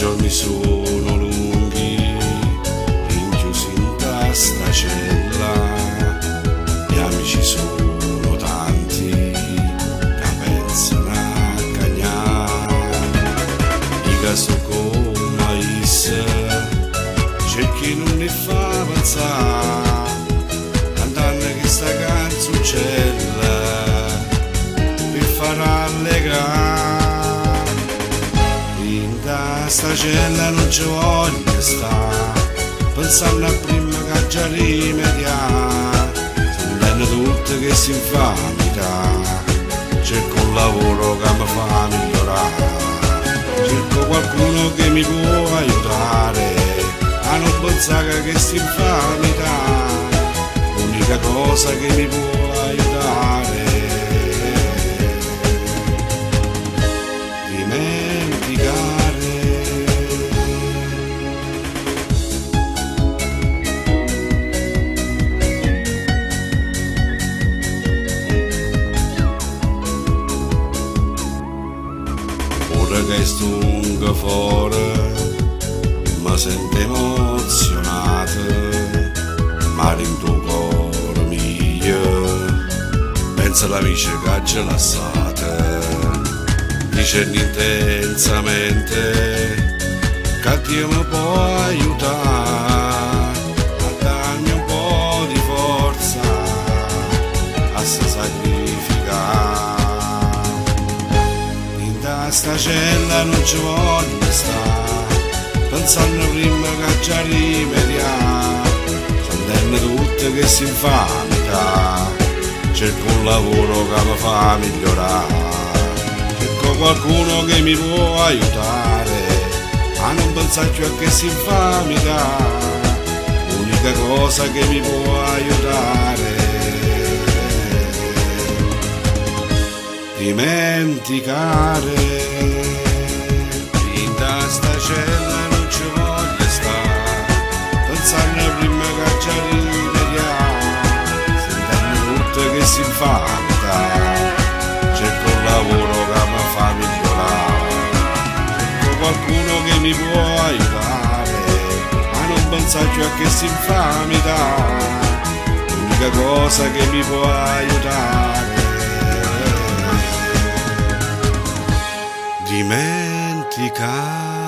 giorni sono lunghi, rinchiusi in sta cella, gli amici sono tanti, che pensano a cagnare, mica sto come issa, c'è chi non ne fa pensare, cantando che sta canzoncella, per far allegrare. Sta cella non ci voglio stare, pensando a prima che già rimediare, sentendo tutte che si infamità, cerco un lavoro che mi fa migliorare, cerco qualcuno che mi può aiutare a non pensare che si infamità, l'unica cosa che mi può aiutare. Che stunga fuori, mi sento emozionato, ma in tuo cuore mio, pensa all'amici che ci lasciate, dicendo intensamente che Dio mi può aiutare, a darmi un po' di forza, a se sacrificare. Sta cella non ci voglio stare, pensando prima che già rimediare, sentendo tutte che si infamità, cerco un lavoro che mi fa migliorare, cerco qualcuno che mi può aiutare a non pensare più a che si infamità, l'unica cosa che mi può aiutare. Dimenticare, in sta cella non ci voglio stare, pensando prima che già rimediare, sentendo tutte che si infamita, cerco un lavoro che mi fa migliorare, cerco qualcuno che mi può aiutare a non pensare più a che si infamita, l'unica cosa che mi può aiutare. Dimenticare.